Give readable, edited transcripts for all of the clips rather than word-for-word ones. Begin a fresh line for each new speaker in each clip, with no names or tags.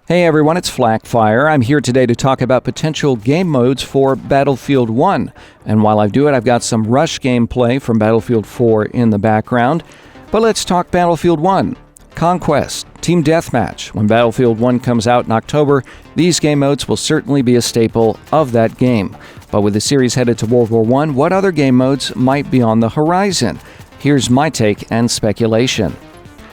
Hey everyone, it's Flackfire. I'm here today to talk about potential game modes for Battlefield 1. And while I do it, I've got some Rush gameplay from Battlefield 4 in the background. But let's talk Battlefield 1. Conquest, Team Deathmatch. When Battlefield 1 comes out in October, these game modes will certainly be a staple of that game. But with the series headed to World War I, what other game modes might be on the horizon? Here's my take and speculation.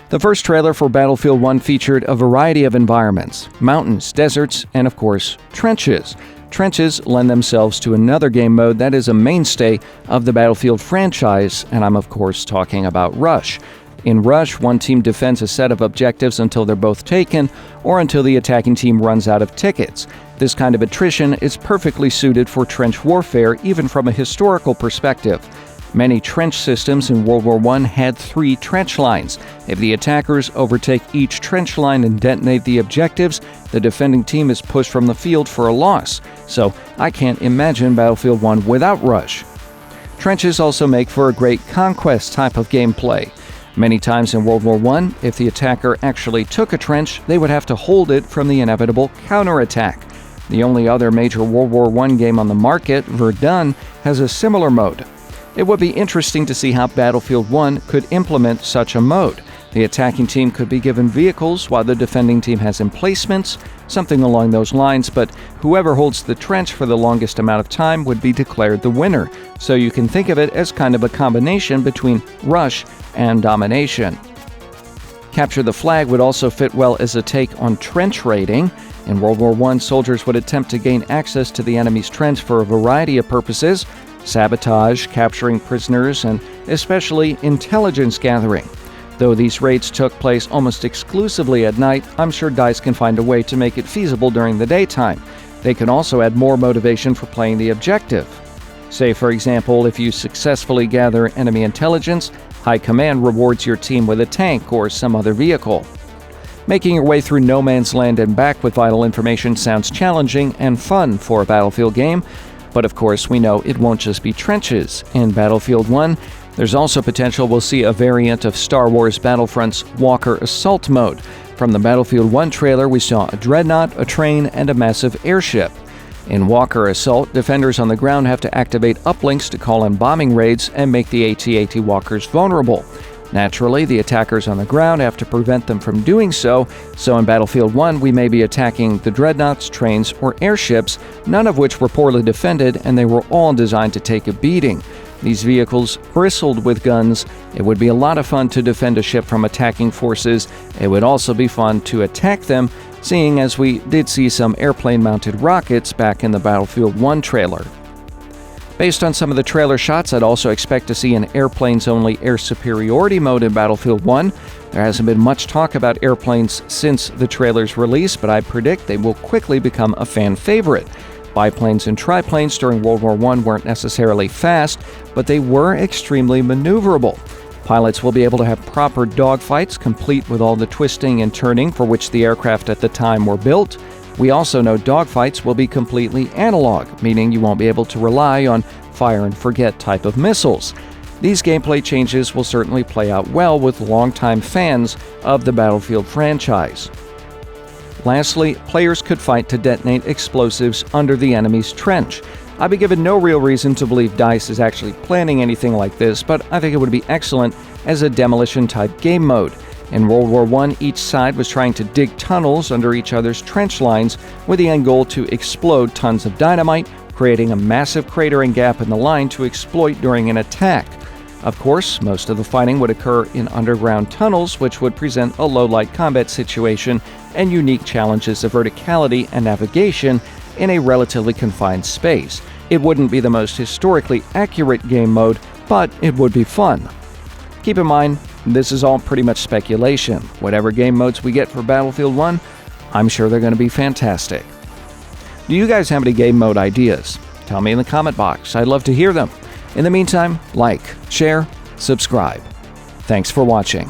The first trailer for Battlefield 1 featured a variety of environments: mountains, deserts, and of course, trenches. Trenches lend themselves to another game mode that is a mainstay of the Battlefield franchise, and I'm of course talking about Rush. In Rush, one team defends a set of objectives until they're both taken, or until the attacking team runs out of tickets. This kind of attrition is perfectly suited for trench warfare, even from a historical perspective. Many trench systems in World War I had 3 trench lines. If the attackers overtake each trench line and detonate the objectives, the defending team is pushed from the field for a loss. So I can't imagine Battlefield 1 without Rush. Trenches also make for a great Conquest type of gameplay. Many times in World War I, if the attacker actually took a trench, they would have to hold it from the inevitable counterattack. The only other major World War I game on the market, Verdun, has a similar mode. It would be interesting to see how Battlefield 1 could implement such a mode. The attacking team could be given vehicles while the defending team has emplacements, something along those lines, but whoever holds the trench for the longest amount of time would be declared the winner. So you can think of it as kind of a combination between Rush and Domination. Capture the Flag would also fit well as a take on trench raiding. In World War I, soldiers would attempt to gain access to the enemy's trench for a variety of purposes: sabotage, capturing prisoners, and especially intelligence gathering. Though these raids took place almost exclusively at night, I'm sure DICE can find a way to make it feasible during the daytime. They can also add more motivation for playing the objective. Say, for example, if you successfully gather enemy intelligence, High Command rewards your team with a tank or some other vehicle. Making your way through no man's land and back with vital information sounds challenging and fun for a Battlefield game. But of course, we know it won't just be trenches. In Battlefield 1, there's also potential we'll see a variant of Star Wars Battlefront's Walker Assault mode. From the Battlefield 1 trailer, we saw a dreadnought, a train, and a massive airship. In Walker Assault, defenders on the ground have to activate uplinks to call in bombing raids and make the AT-AT walkers vulnerable. Naturally, the attackers on the ground have to prevent them from doing so, so in Battlefield 1 we may be attacking the dreadnoughts, trains, or airships, none of which were poorly defended, and they were all designed to take a beating. These vehicles bristled with guns. It would be a lot of fun to defend a ship from attacking forces. It would also be fun to attack them, seeing as we did see some airplane-mounted rockets back in the Battlefield 1 trailer. Based on some of the trailer shots, I'd also expect to see an airplanes-only air superiority mode in Battlefield 1. There hasn't been much talk about airplanes since the trailer's release, but I predict they will quickly become a fan favorite. Biplanes and triplanes during World War I weren't necessarily fast, but they were extremely maneuverable. Pilots will be able to have proper dogfights, complete with all the twisting and turning for which the aircraft at the time were built. We also know dogfights will be completely analog, meaning you won't be able to rely on fire-and-forget type of missiles. These gameplay changes will certainly play out well with longtime fans of the Battlefield franchise. Lastly, players could fight to detonate explosives under the enemy's trench. I've been given no real reason to believe DICE is actually planning anything like this, but I think it would be excellent as a demolition-type game mode. In World War I, each side was trying to dig tunnels under each other's trench lines with the end goal to explode tons of dynamite, creating a massive cratering gap in the line to exploit during an attack. Of course, most of the fighting would occur in underground tunnels, which would present a low-light combat situation and unique challenges of verticality and navigation in a relatively confined space. It wouldn't be the most historically accurate game mode, but it would be fun. Keep in mind, this is all pretty much speculation. Whatever game modes we get for Battlefield 1, I'm sure they're going to be fantastic. Do you guys have any game mode ideas? Tell me in the comment box. I'd love to hear them. In the meantime, like, share, subscribe. Thanks for watching.